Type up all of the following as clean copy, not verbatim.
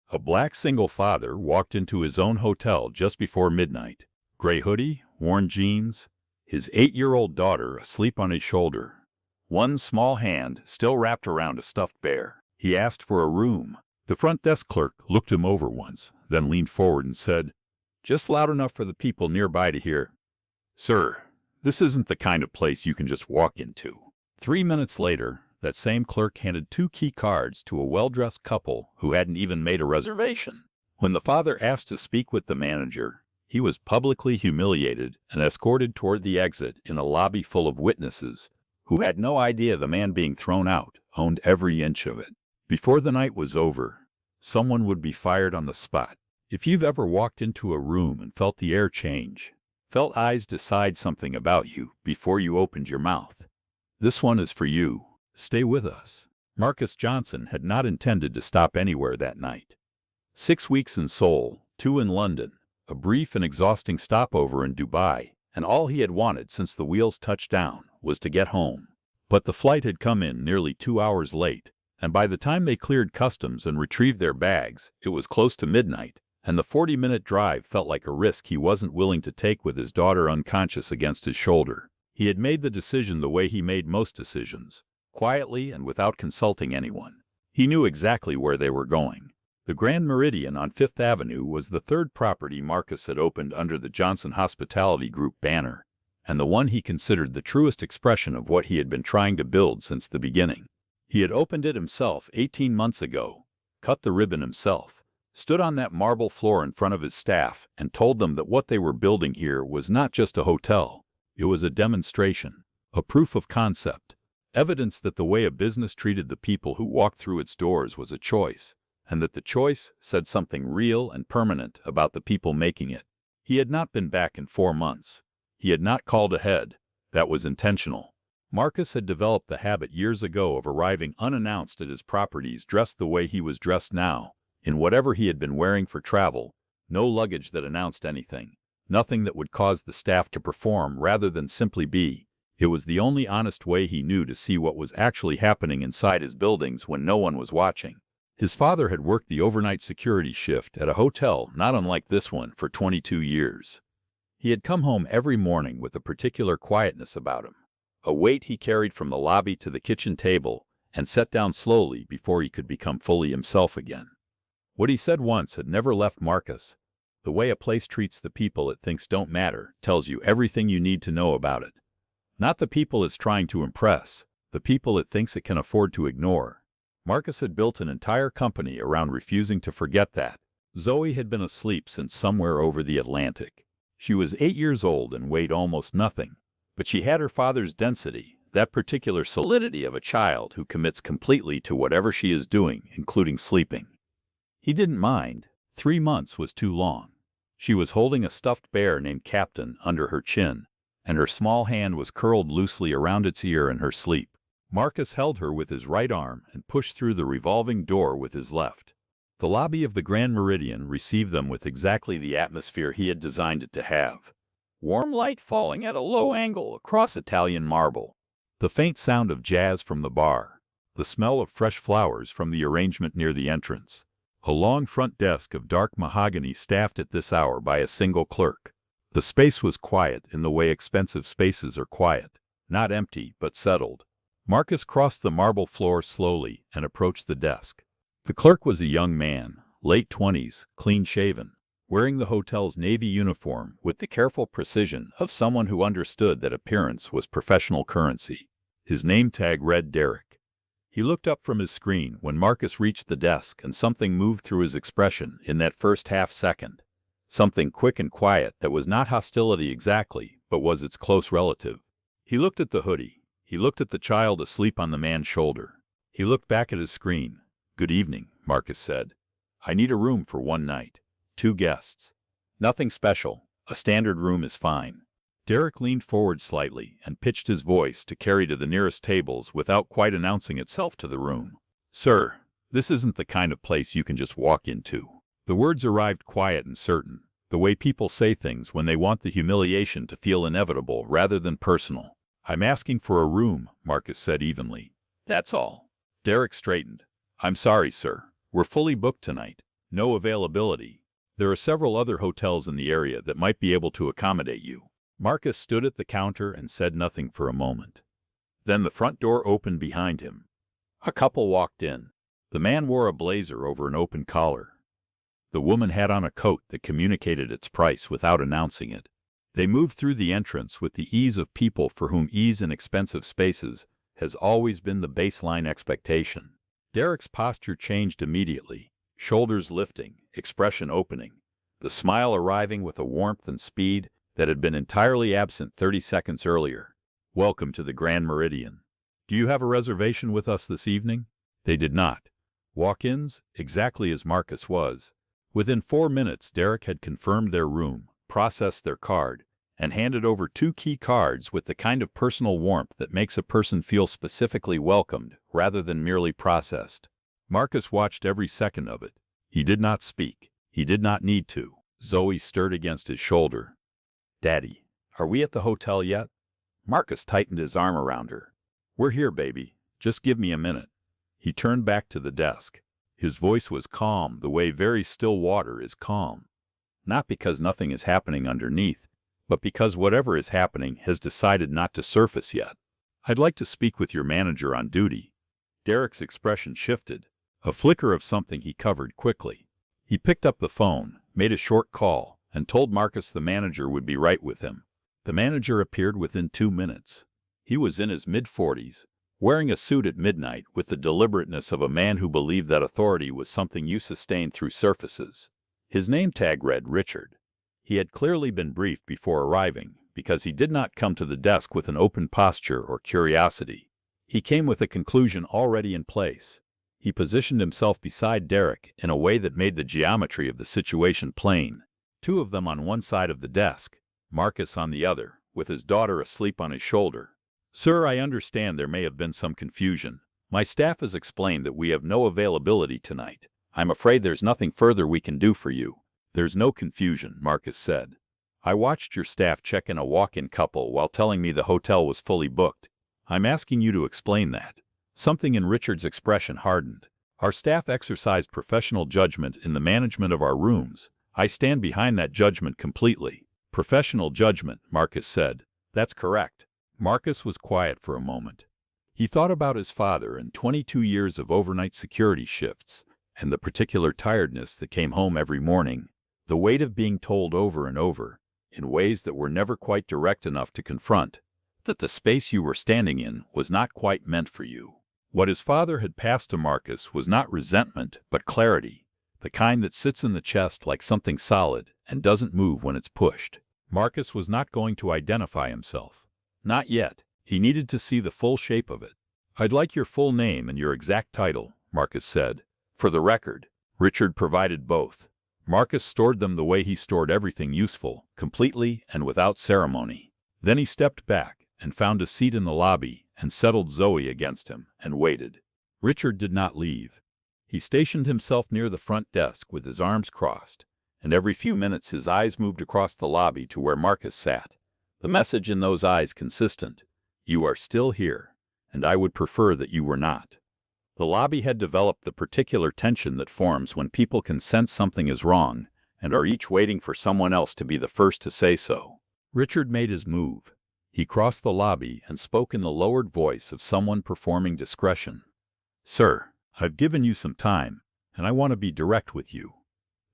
A black single father walked into his own hotel just before midnight. Gray hoodie, worn jeans, his 8-year-old daughter asleep on his shoulder. One small hand still wrapped around a stuffed bear. He asked for a room. The front desk clerk looked him over once, then leaned forward and said, "Just loud enough for the people nearby to hear." "Sir, this isn't the kind of place you can just walk into." 3 minutes later, that same clerk handed 2 key cards to a well-dressed couple who hadn't even made a reservation. When the father asked to speak with the manager, he was publicly humiliated and escorted toward the exit in a lobby full of witnesses who had no idea the man being thrown out owned every inch of it. Before the night was over, someone would be fired on the spot. If you've ever walked into a room and felt the air change, felt eyes decide something about you before you opened your mouth, this one is for you. Stay with us. Marcus Johnson had not intended to stop anywhere that night. 6 weeks in Seoul, 2 in London, a brief and exhausting stopover in Dubai, and all he had wanted since the wheels touched down was to get home. But the flight had come in nearly 2 hours late, and by the time they cleared customs and retrieved their bags, it was close to midnight, and the 40-minute drive felt like a risk he wasn't willing to take with his daughter unconscious against his shoulder. He had made the decision the way he made most decisions, quietly and without consulting anyone. He knew exactly where they were going. The Grand Meridian on Fifth Avenue was the third property Marcus had opened under the Johnson Hospitality Group banner, and the one he considered the truest expression of what he had been trying to build since the beginning. He had opened it himself 18 months ago, cut the ribbon himself, stood on that marble floor in front of his staff, and told them that what they were building here was not just a hotel. It was a demonstration, a proof of concept, evidence that the way a business treated the people who walked through its doors was a choice, and that the choice said something real and permanent about the people making it. He had not been back in 4 months. He had not called ahead. That was intentional. Marcus had developed the habit years ago of arriving unannounced at his properties dressed the way he was dressed now, in whatever he had been wearing for travel, no luggage that announced anything, nothing that would cause the staff to perform rather than simply be. It was the only honest way he knew to see what was actually happening inside his buildings when no one was watching. His father had worked the overnight security shift at a hotel not unlike this one for 22 years. He had come home every morning with a particular quietness about him, a weight he carried from the lobby to the kitchen table and set down slowly before he could become fully himself again. What he said once had never left Marcus. The way a place treats the people it thinks don't matter tells you everything you need to know about it. Not the people it's trying to impress, the people it thinks it can afford to ignore. Marcus had built an entire company around refusing to forget that. Zoe had been asleep since somewhere over the Atlantic. She was 8 years old and weighed almost nothing, but she had her father's density, that particular solidity of a child who commits completely to whatever she is doing, including sleeping. He didn't mind. 3 months was too long. She was holding a stuffed bear named Captain under her chin, and her small hand was curled loosely around its ear in her sleep. Marcus held her with his right arm and pushed through the revolving door with his left. The lobby of the Grand Meridian received them with exactly the atmosphere he had designed it to have. Warm light falling at a low angle across Italian marble. The faint sound of jazz from the bar. The smell of fresh flowers from the arrangement near the entrance. A long front desk of dark mahogany staffed at this hour by a single clerk. The space was quiet in the way expensive spaces are quiet, not empty but settled. Marcus crossed the marble floor slowly and approached the desk. The clerk was a young man, late 20s, clean-shaven, wearing the hotel's navy uniform with the careful precision of someone who understood that appearance was professional currency. His name tag read Derek. He looked up from his screen when Marcus reached the desk, and something moved through his expression in that first half-second. Something quick and quiet that was not hostility exactly, but was its close relative. He looked at the hoodie. He looked at the child asleep on the man's shoulder. He looked back at his screen. "Good evening," Marcus said. "I need a room for one night. 2 guests. Nothing special. A standard room is fine." Derek leaned forward slightly and pitched his voice to carry to the nearest tables without quite announcing itself to the room. "Sir, this isn't the kind of place you can just walk into." The words arrived quiet and certain, the way people say things when they want the humiliation to feel inevitable rather than personal. "I'm asking for a room," Marcus said evenly. "That's all." Derek straightened. "I'm sorry, sir. We're fully booked tonight. No availability. There are several other hotels in the area that might be able to accommodate you. Marcus stood at the counter and said nothing for a moment. Then the front door opened behind him. A couple walked in. The man wore a blazer over an open collar. The woman had on a coat that communicated its price without announcing it. They moved through the entrance with the ease of people for whom ease in expensive spaces has always been the baseline expectation. Derek's posture changed immediately, shoulders lifting, expression opening, the smile arriving with a warmth and speed that had been entirely absent 30 seconds earlier. Welcome to the Grand Meridian. Do you have a reservation with us this evening? They did not. Walk-ins, exactly as Marcus was. Within 4 minutes, Derek had confirmed their room, processed their card, and handed over 2 key cards with the kind of personal warmth that makes a person feel specifically welcomed rather than merely processed. Marcus watched every second of it. He did not speak. He did not need to. Zoe stirred against his shoulder. "Daddy, are we at the hotel yet?" Marcus tightened his arm around her. "We're here, baby. Just give me a minute." He turned back to the desk. His voice was calm the way very still water is calm. Not because nothing is happening underneath, but because whatever is happening has decided not to surface yet. "I'd like to speak with your manager on duty." Derek's expression shifted. A flicker of something he covered quickly. He picked up the phone, made a short call, and told Marcus the manager would be right with him. The manager appeared within 2 minutes. He was in his mid-40s, wearing a suit at midnight with the deliberateness of a man who believed that authority was something you sustained through surfaces. His name tag read Richard. He had clearly been briefed before arriving, because he did not come to the desk with an open posture or curiosity. He came with a conclusion already in place. He positioned himself beside Derek in a way that made the geometry of the situation plain. 2 of them on one side of the desk, Marcus on the other, with his daughter asleep on his shoulder. "Sir, I understand there may have been some confusion. My staff has explained that we have no availability tonight. I'm afraid there's nothing further we can do for you." "There's no confusion," Marcus said. "I watched your staff check in a walk-in couple while telling me the hotel was fully booked. I'm asking you to explain that." Something in Richard's expression hardened. "Our staff exercised professional judgment in the management of our rooms. I stand behind that judgment completely." "Professional judgment," Marcus said. "That's correct." Marcus was quiet for a moment. He thought about his father and 22 years of overnight security shifts, and the particular tiredness that came home every morning, the weight of being told over and over, in ways that were never quite direct enough to confront, that the space you were standing in was not quite meant for you. What his father had passed to Marcus was not resentment, but clarity, the kind that sits in the chest like something solid and doesn't move when it's pushed. Marcus was not going to identify himself. Not yet. He needed to see the full shape of it. "I'd like your full name and your exact title," Marcus said. "For the record." Richard provided both. Marcus stored them the way he stored everything useful, completely and without ceremony. Then he stepped back and found a seat in the lobby and settled Zoe against him and waited. Richard did not leave. He stationed himself near the front desk with his arms crossed, and every few minutes his eyes moved across the lobby to where Marcus sat. The message in those eyes consistent: "You are still here, and I would prefer that you were not." The lobby had developed the particular tension that forms when people can sense something is wrong and are each waiting for someone else to be the first to say so. Richard made his move. He crossed the lobby and spoke in the lowered voice of someone performing discretion. "Sir, I've given you some time, and I want to be direct with you.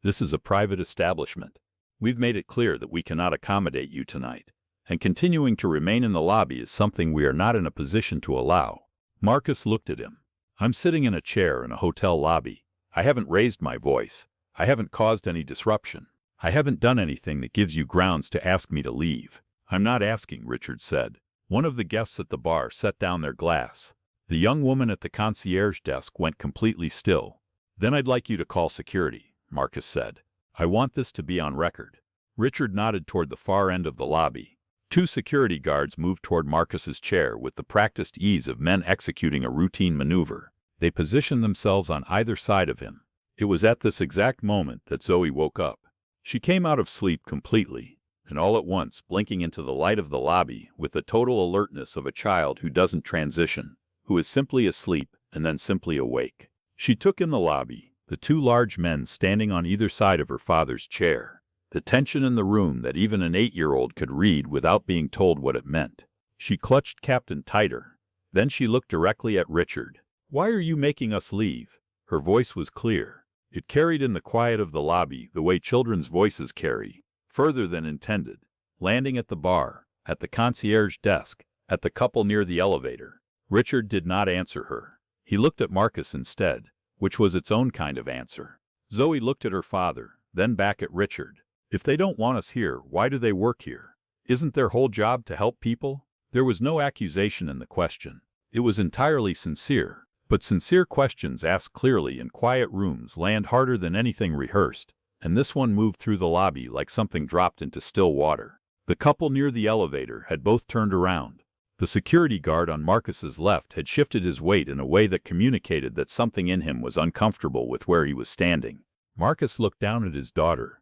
This is a private establishment. We've made it clear that we cannot accommodate you tonight, and continuing to remain in the lobby is something we are not in a position to allow." Marcus looked at him. "I'm sitting in a chair in a hotel lobby. I haven't raised my voice. I haven't caused any disruption. I haven't done anything that gives you grounds to ask me to leave." "I'm not asking," Richard said. One of the guests at the bar set down their glass. The young woman at the concierge desk went completely still. "Then I'd like you to call security," Marcus said. "I want this to be on record." Richard nodded toward the far end of the lobby. 2 security guards moved toward Marcus's chair with the practiced ease of men executing a routine maneuver. They positioned themselves on either side of him. It was at this exact moment that Zoe woke up. She came out of sleep completely, and all at once blinking into the light of the lobby with the total alertness of a child who doesn't transition, who is simply asleep and then simply awake. She took in the lobby, the two large men standing on either side of her father's chair. The tension in the room that even an 8-year-old could read without being told what it meant. She clutched Captain tighter. Then she looked directly at Richard. "Why are you making us leave?" Her voice was clear. It carried in the quiet of the lobby the way children's voices carry, further than intended. Landing at the bar, at the concierge desk, at the couple near the elevator. Richard did not answer her. He looked at Marcus instead, which was its own kind of answer. Zoe looked at her father, then back at Richard. "If they don't want us here, why do they work here? Isn't their whole job to help people?" There was no accusation in the question. It was entirely sincere, but sincere questions asked clearly in quiet rooms land harder than anything rehearsed, and this one moved through the lobby like something dropped into still water. The couple near the elevator had both turned around. The security guard on Marcus's left had shifted his weight in a way that communicated that something in him was uncomfortable with where he was standing. Marcus looked down at his daughter.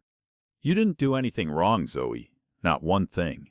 "You didn't do anything wrong, Zoe. Not one thing."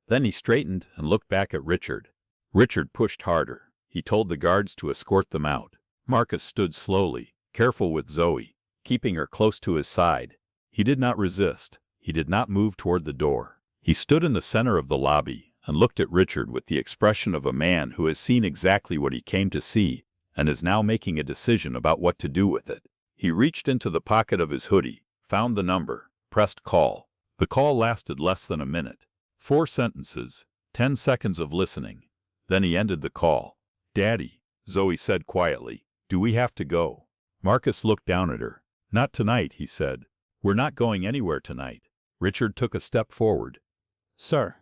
Then he straightened and looked back at Richard. Richard pushed harder. He told the guards to escort them out. Marcus stood slowly, careful with Zoe, keeping her close to his side. He did not resist. He did not move toward the door. He stood in the center of the lobby and looked at Richard with the expression of a man who has seen exactly what he came to see and is now making a decision about what to do with it. He reached into the pocket of his hoodie, found the number, pressed call. The call lasted less than a minute. 4 sentences, 10 seconds of listening. Then he ended the call. "Daddy," Zoe said quietly, "do we have to go?" Marcus looked down at her. "Not tonight," he said. "We're not going anywhere tonight." Richard took a step forward. "Sir,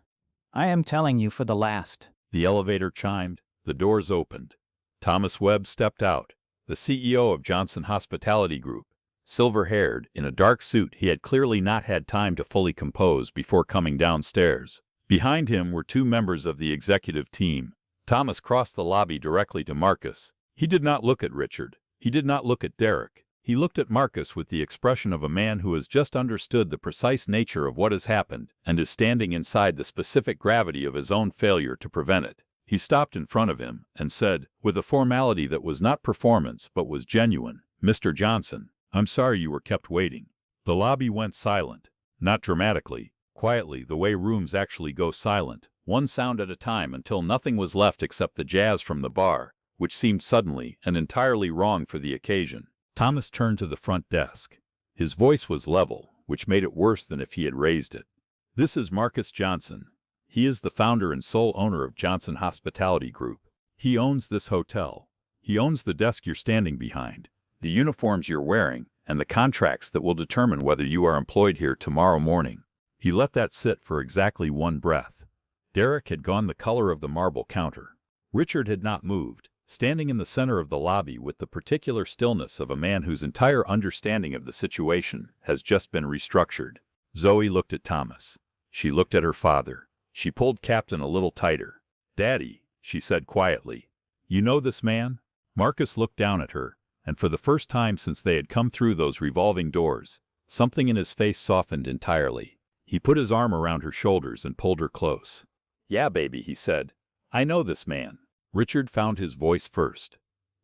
I am telling you for the last." The elevator chimed. The doors opened. Thomas Webb stepped out, the CEO of Johnson Hospitality Group. Silver-haired, in a dark suit he had clearly not had time to fully compose before coming downstairs. Behind him were 2 members of the executive team. Thomas crossed the lobby directly to Marcus. He did not look at Richard. He did not look at Derek. He looked at Marcus with the expression of a man who has just understood the precise nature of what has happened and is standing inside the specific gravity of his own failure to prevent it. He stopped in front of him and said, with a formality that was not performance but was genuine, "Mr. Johnson, I'm sorry you were kept waiting." The lobby went silent, not dramatically, quietly the way rooms actually go silent, one sound at a time until nothing was left except the jazz from the bar, which seemed suddenly and entirely wrong for the occasion. Thomas turned to the front desk. His voice was level, which made it worse than if he had raised it. "This is Marcus Johnson. He is the founder and sole owner of Johnson Hospitality Group. He owns this hotel. He owns the desk you're standing behind, the uniforms you're wearing, and the contracts that will determine whether you are employed here tomorrow morning." He let that sit for exactly 1 breath. Derek had gone the color of the marble counter. Richard had not moved, standing in the center of the lobby with the particular stillness of a man whose entire understanding of the situation has just been restructured. Zoe looked at Thomas. She looked at her father. She pulled Captain a little tighter. "Daddy," she said quietly, "you know this man?" Marcus looked down at her, and for the first time since they had come through those revolving doors, something in his face softened entirely. He put his arm around her shoulders and pulled her close. "Yeah, baby," he said. "I know this man." Richard found his voice first.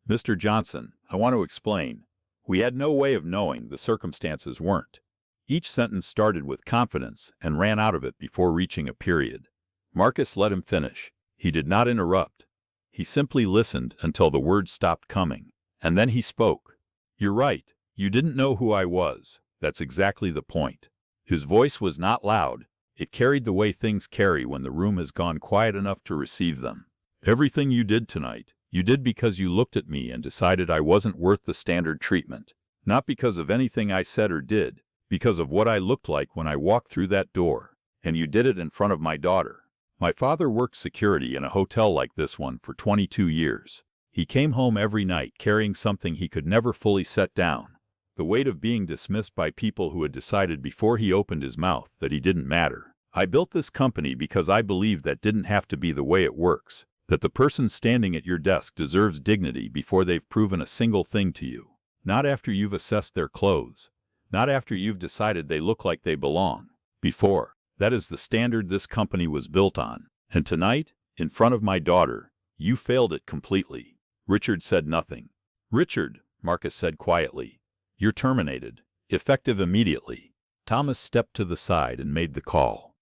"Mr. Johnson, I want to explain. We had no way of knowing, the circumstances weren't." Each sentence started with confidence and ran out of it before reaching a period. Marcus let him finish. He did not interrupt. He simply listened until the words stopped coming. And then he spoke. "You're right. You didn't know who I was. That's exactly the point." His voice was not loud. It carried the way things carry when the room has gone quiet enough to receive them. "Everything you did tonight, you did because you looked at me and decided I wasn't worth the standard treatment. Not because of anything I said or did, because of what I looked like when I walked through that door. And you did it in front of my daughter. My father worked security in a hotel like this one for 22 years. He came home every night carrying something he could never fully set down. The weight of being dismissed by people who had decided before he opened his mouth that he didn't matter. I built this company because I believed that didn't have to be the way it works, that the person standing at your desk deserves dignity before they've proven a single thing to you. Not after you've assessed their clothes. Not after you've decided they look like they belong. Before. That is the standard this company was built on. And tonight, in front of my daughter, you failed it completely." Richard said nothing. "Richard," Marcus said quietly, You're terminated. Effective immediately. Thomas stepped to the side and made the call.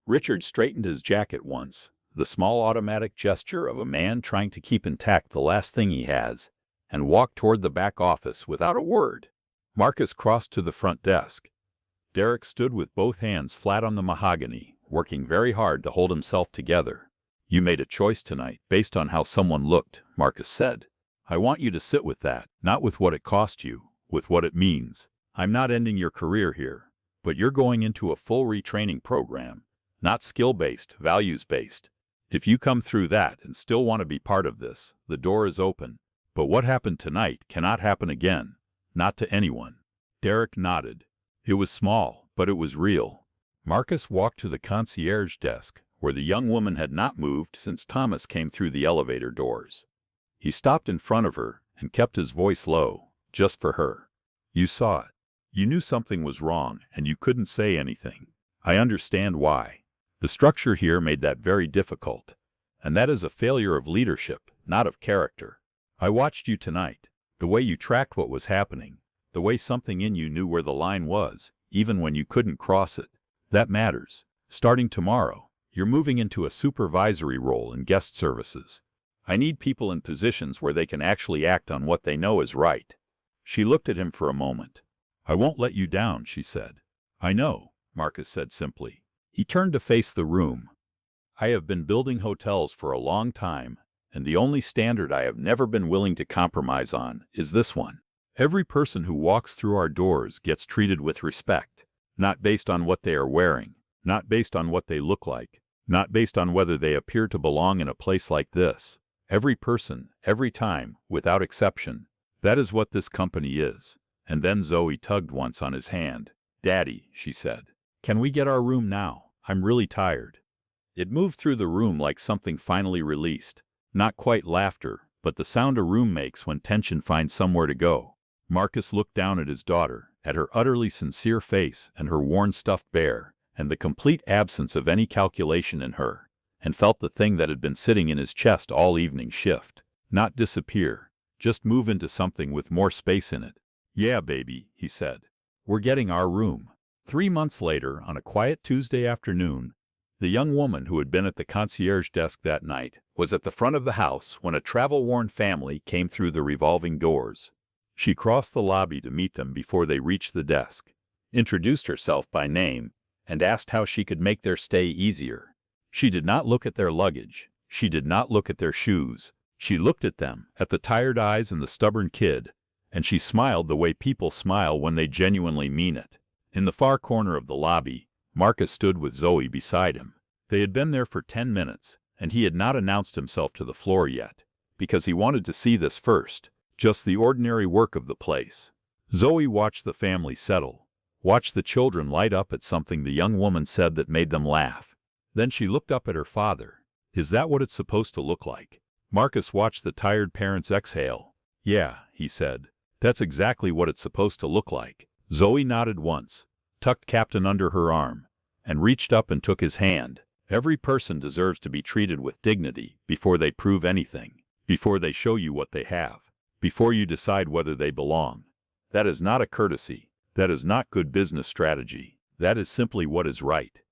Richard straightened his jacket once, the small automatic gesture of a man trying to keep intact the last thing he has, and walked toward the back office without a word. Marcus crossed to the front desk. Derek stood with both hands flat on the mahogany, working very hard to hold himself together. You made a choice tonight based on how someone looked, Marcus said. I want you to sit with that, not with what it cost you, with what it means. I'm not ending your career here, but you're going into a full retraining program, not skill-based, values-based. If you come through that and still want to be part of this, the door is open. But what happened tonight cannot happen again, not to anyone. Derek nodded. It was small, but it was real. Marcus walked to the concierge desk, where the young woman had not moved since Thomas came through the elevator doors. He stopped in front of her and kept his voice low, just for her. You saw it. You knew something was wrong, and you couldn't say anything. I understand why. The structure here made that very difficult, and that is a failure of leadership, not of character. I watched you tonight, the way you tracked what was happening, the way something in you knew where the line was, even when you couldn't cross it. That matters. Starting tomorrow, you're moving into a supervisory role in guest services. I need people in positions where they can actually act on what they know is right. She looked at him for a moment. I won't let you down, she said. I know, Marcus said simply. He turned to face the room. I have been building hotels for a long time, and the only standard I have never been willing to compromise on is this one. Every person who walks through our doors gets treated with respect, not based on what they are wearing, not based on what they look like, not based on whether they appear to belong in a place like this. Every person, every time, without exception. That is what this company is. And then Zoe tugged once on his hand. Daddy, she said, can we get our room now? I'm really tired. It moved through the room like something finally released. Not quite laughter, but the sound a room makes when tension finds somewhere to go. Marcus looked down at his daughter, at her utterly sincere face and her worn stuffed bear, and the complete absence of any calculation in her, and felt the thing that had been sitting in his chest all evening shift. Not disappear, just move into something with more space in it. Yeah, baby, he said. We're getting our room. 3 months later, on a quiet Tuesday afternoon, the young woman who had been at the concierge desk that night was at the front of the house when a travel-worn family came through the revolving doors. She crossed the lobby to meet them before they reached the desk, introduced herself by name, and asked how she could make their stay easier. She did not look at their luggage. She did not look at their shoes. She looked at them, at the tired eyes and the stubborn kid, and she smiled the way people smile when they genuinely mean it. In the far corner of the lobby, Marcus stood with Zoe beside him. They had been there for 10 minutes, and he had not announced himself to the floor yet, because he wanted to see this first, just the ordinary work of the place. Zoe watched the family settle, watched the children light up at something the young woman said that made them laugh. Then she looked up at her father. Is that what it's supposed to look like? Marcus watched the tired parents exhale. Yeah, he said. That's exactly what it's supposed to look like. Zoe nodded once, tucked Captain under her arm, and reached up and took his hand. Every person deserves to be treated with dignity before they prove anything, before they show you what they have, before you decide whether they belong. That is not a courtesy. That is not good business strategy. That is simply what is right.